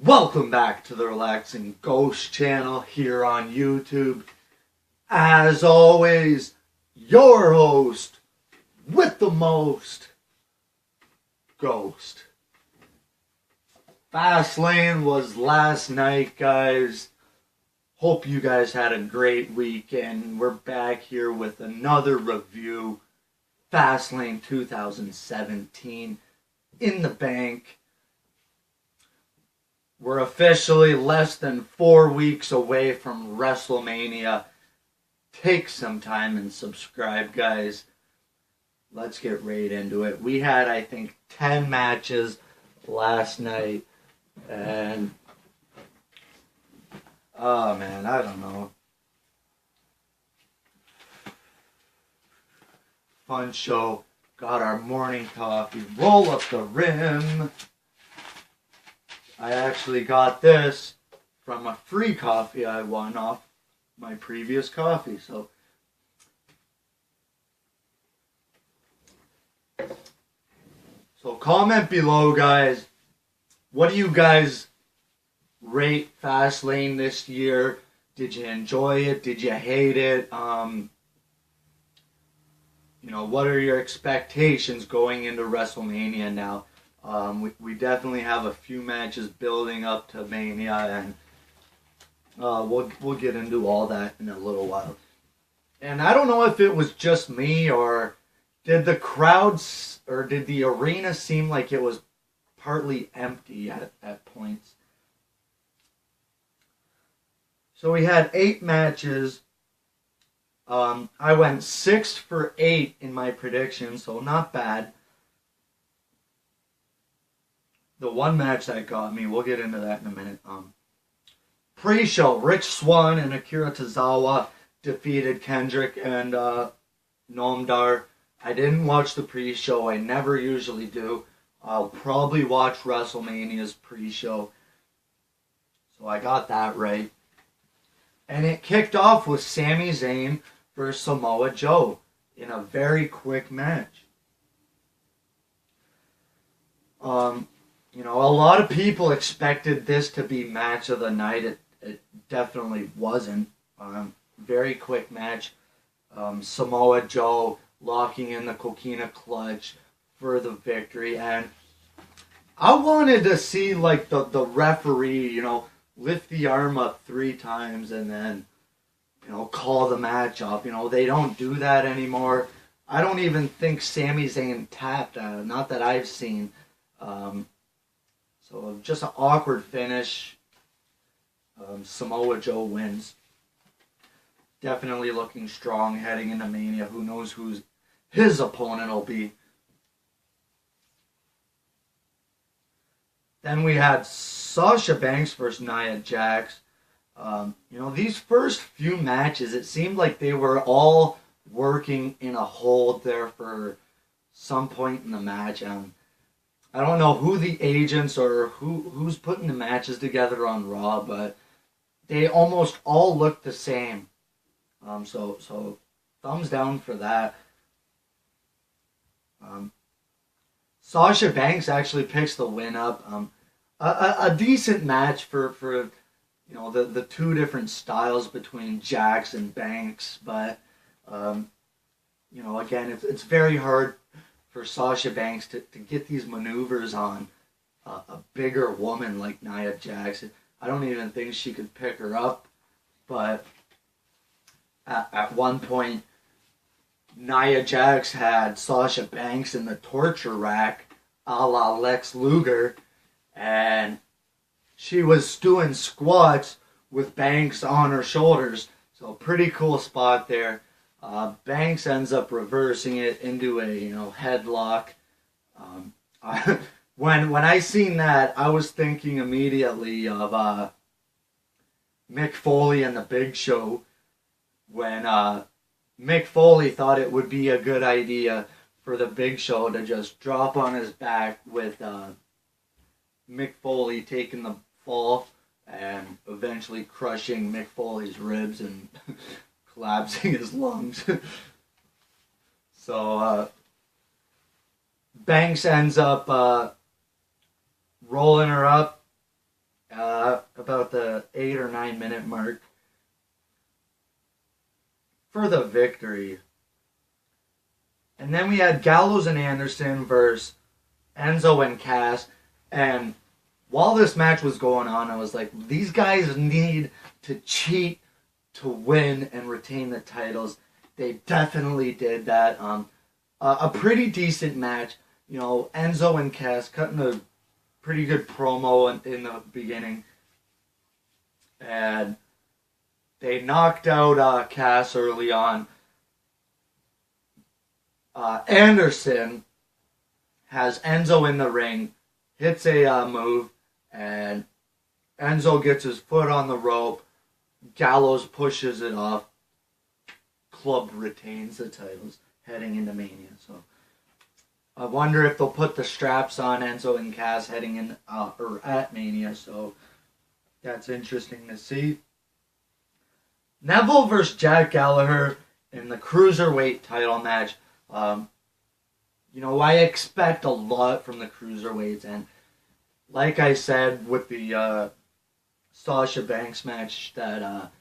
Welcome back to the Relaxing Ghost channel here on YouTube. As always, your host with the most, Ghost. Fastlane was last night, guys. Hope you guys had a great weekend. We're back here with another review. Fastlane 2017 in the bank. We're officially less than 4 weeks away from WrestleMania. Take some time and subscribe, guys. Let's get right into it. We had, I think, 10 matches last night. And, oh man, I don't know. Fun show. Got our morning coffee. Roll up the rim. I actually got this from a free coffee I won off my previous coffee. So comment below, guys. What do you guys rate Fastlane this year? Did you enjoy it? Did you hate it? What are your expectations going into WrestleMania now? We definitely have a few matches building up to Mania, and we'll get into all that in a little while. And I don't know if it was just me, or did the crowds, or did the arena seem like it was partly empty at points. So we had 8 matches. I went 6 for 8 in my prediction, so not bad. The one match that got me, we'll get into that in a minute. Pre-show, Rich Swann and Akira Tozawa defeated Kendrick and Noam Dar. I didn't watch the pre-show. I never usually do. I'll probably watch WrestleMania's pre-show. So I got that right. And it kicked off with Sami Zayn versus Samoa Joe in a very quick match. A lot of people expected this to be match of the night. It definitely wasn't. Very quick match. Samoa Joe locking in the coquina clutch for the victory. And I wanted to see like the referee, lift the arm up 3 times and then, call the match off. They don't do that anymore. I don't even think Sami Zayn tapped. Not that I've seen. So just an awkward finish. Samoa Joe wins. Definitely looking strong heading into Mania. Who knows who his opponent will be. Then we had Sasha Banks versus Nia Jax. These first few matches, it seemed like they were all working in a hold there for some point in the match. I don't know who the agents or who's putting the matches together on Raw, but they almost all look the same. So thumbs down for that. Sasha Banks actually picks the win up. A decent match for the 2 different styles between Jax and Banks, but again, it's very hard for Sasha Banks to get these maneuvers on a bigger woman like Nia Jax. I don't even think she could pick her up, but at one point, Nia Jax had Sasha Banks in the torture rack, a la Lex Luger, and she was doing squats with Banks on her shoulders. So pretty cool spot there. Banks ends up reversing it into a headlock. When I seen that, I was thinking immediately of Mick Foley and the Big Show, when Mick Foley thought it would be a good idea for the Big Show to just drop on his back with Mick Foley taking the fall and eventually crushing Mick Foley's ribs and collapsing his lungs. So Banks ends up rolling her up about the 8 or 9 minute mark for the victory. And then we had Gallows and Anderson versus Enzo and Cass. And while this match was going on, I was like, these guys need to cheat to win and retain the titles. They definitely did that. A pretty decent match. You know, Enzo and Cass cutting a pretty good promo in the beginning. And they knocked out Cass early on. Anderson has Enzo in the ring, hits a move, and Enzo gets his foot on the rope. Gallows pushes it off. Club retains the titles heading into Mania. So I wonder if they'll put the straps on Enzo and Cass heading in or at Mania. So that's interesting to see. Neville versus Jack Gallagher in the Cruiserweight title match. You know, I expect a lot from the Cruiserweights, and like I said with the Sasha Banks match, that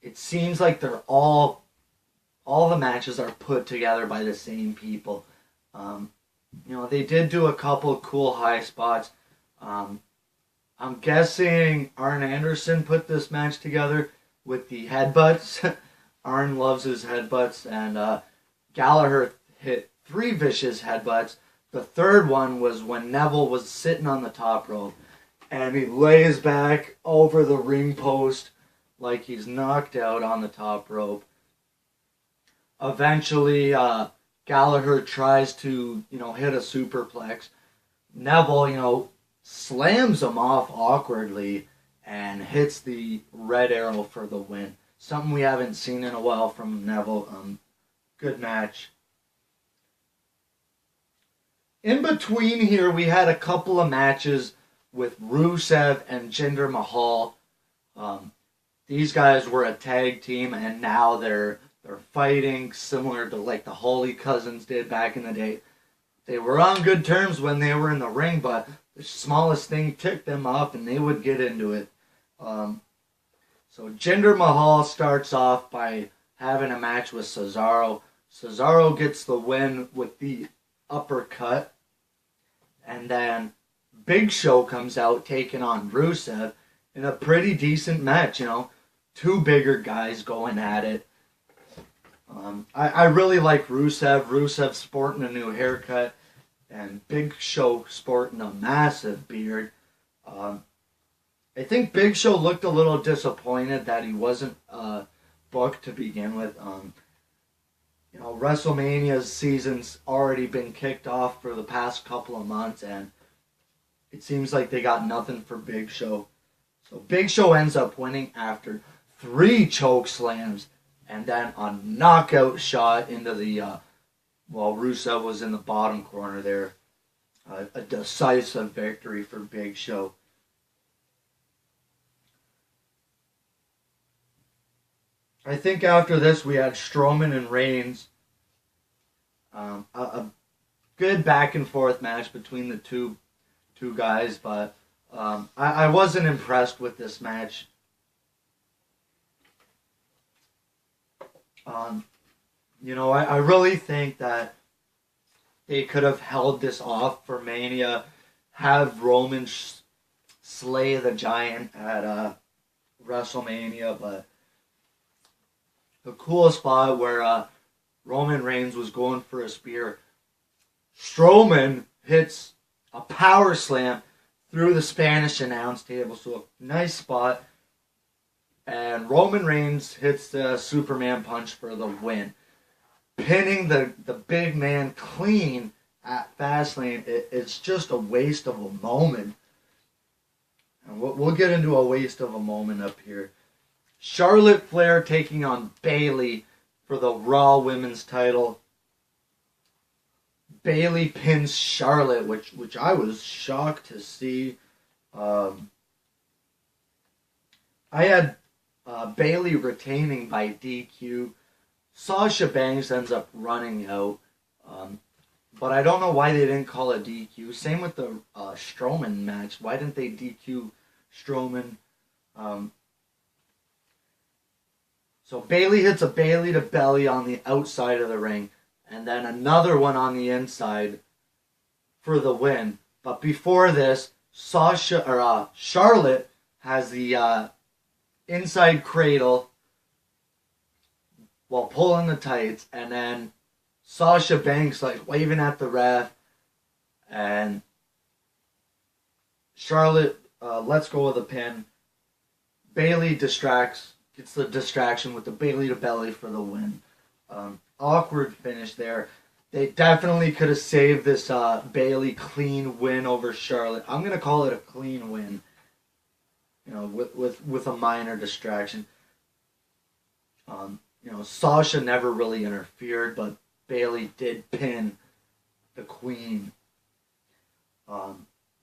it seems like they're all the matches are put together by the same people. You know, they did do a couple cool high spots. I'm guessing Arn Anderson put this match together with the headbutts. Arn loves his headbutts, and Gallagher hit 3 vicious headbutts. The third one was when Neville was sitting on the top rope, and he lays back over the ring post like he's knocked out on the top rope. Eventually, Gallagher tries to, you know, hit a superplex. Neville, you know, slams him off awkwardly and hits the red arrow for the win. Something we haven't seen in a while from Neville. Good match. In between here, we had a couple of matches with Rusev and Jinder Mahal. These guys were a tag team, and now they're fighting similar to like the Holy Cousins did back in the day. They were on good terms when they were in the ring, but the smallest thing ticked them off, and they would get into it. So Jinder Mahal starts off by having a match with Cesaro. Cesaro gets the win with the uppercut. And then Big Show comes out taking on Rusev in a pretty decent match, you know. 2 bigger guys going at it. I really like Rusev. Rusev sporting a new haircut. And Big Show sporting a massive beard. I think Big Show looked a little disappointed that he wasn't booked to begin with. You know, WrestleMania's season's already been kicked off for the past couple of months, and it seems like they got nothing for Big Show. So Big Show ends up winning after 3 choke slams and then a knockout shot into the, Rusev was in the bottom corner there. A decisive victory for Big Show. I think after this we had Strowman and Reigns. A good back and forth match between the two guys, but I wasn't impressed with this match. You know, I really think that they could have held this off for Mania, have Roman slay the Giant at WrestleMania, but the cool spot where Roman Reigns was going for a spear, Strowman hits a power slam through the Spanish announce table, so a nice spot. And Roman Reigns hits the Superman punch for the win, pinning the big man clean at Fastlane. It's just a waste of a moment. And we'll get into a waste of a moment up here. Charlotte Flair taking on Bayley for the Raw Women's title. Bayley pins Charlotte, which I was shocked to see. I had Bayley retaining by DQ. Sasha Banks ends up running out. But I don't know why they didn't call it DQ. Same with the Strowman match. Why didn't they DQ Strowman. So Bayley hits a Bayley to belly on the outside of the ring, and then another one on the inside for the win. But before this, Charlotte has the inside cradle while pulling the tights, and then Sasha Banks like waving at the ref, and Charlotte lets go of the pin. Bayley gets the distraction with the Bayley to belly for the win. Awkward finish there. They definitely could have saved this Bayley clean win over Charlotte. I'm gonna call it a clean win. You know, with a minor distraction. You know, Sasha never really interfered, but Bayley did pin the Queen.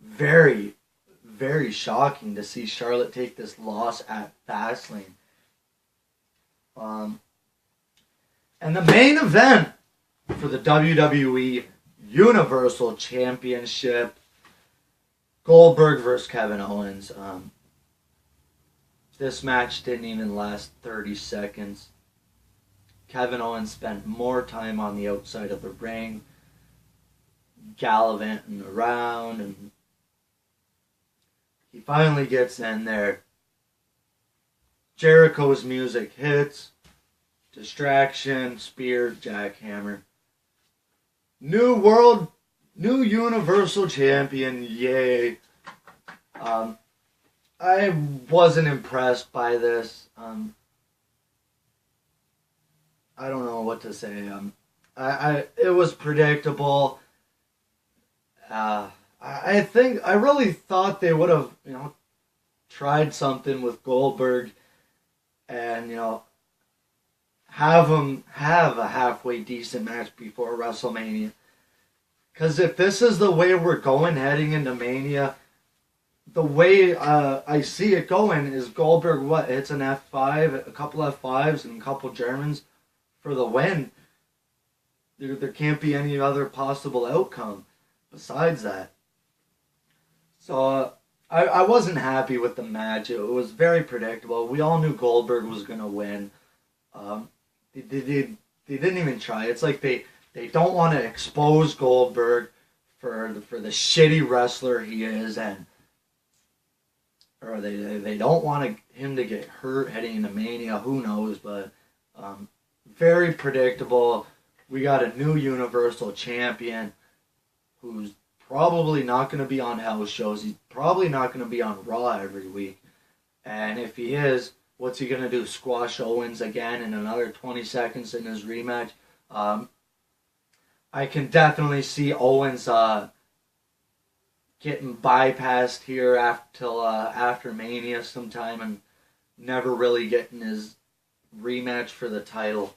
Very, very shocking to see Charlotte take this loss at Fastlane. And the main event for the WWE Universal Championship, Goldberg versus Kevin Owens. This match didn't even last 30 seconds. Kevin Owens spent more time on the outside of the ring, gallivanting around, and he finally gets in there. Jericho's music hits. Distraction, spear, jackhammer. New Universal Champion, yay. I wasn't impressed by this. I don't know what to say. It was predictable. I really thought they would have, tried something with Goldberg, and have him have a halfway decent match before WrestleMania. Because if this is the way we're going heading into Mania, the way I see it going is Goldberg hits an F5, a couple F5s, and a couple Germans for the win. There can't be any other possible outcome besides that. So I wasn't happy with the match. It was very predictable. We all knew Goldberg was going to win. They didn't even try. It's like they don't want to expose Goldberg for the shitty wrestler he is, or they don't want him to get hurt heading into Mania. Who knows? But very predictable. We got a new Universal Champion who's probably not going to be on house shows. He's probably not going to be on Raw every week. And if he is, what's he going to do? Squash Owens again in another 20 seconds in his rematch? I can definitely see Owens getting bypassed here after Mania sometime and never really getting his rematch for the title.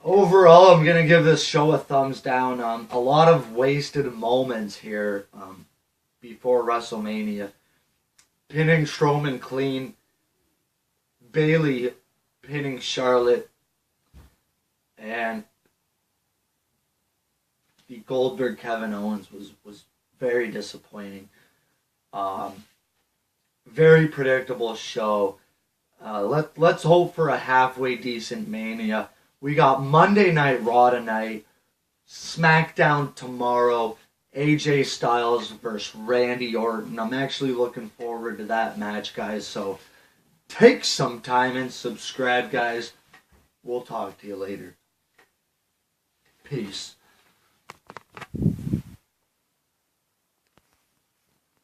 Overall, I'm going to give this show a thumbs down. A lot of wasted moments here before WrestleMania. Pinning Strowman clean. Bayley pinning Charlotte. And the Goldberg-Kevin Owens was very disappointing. Very predictable show. Let's hope for a halfway decent Mania. We got Monday Night Raw tonight, SmackDown tomorrow, AJ Styles versus Randy Orton. I'm actually looking forward to that match, guys. So take some time and subscribe, guys. We'll talk to you later. Peace.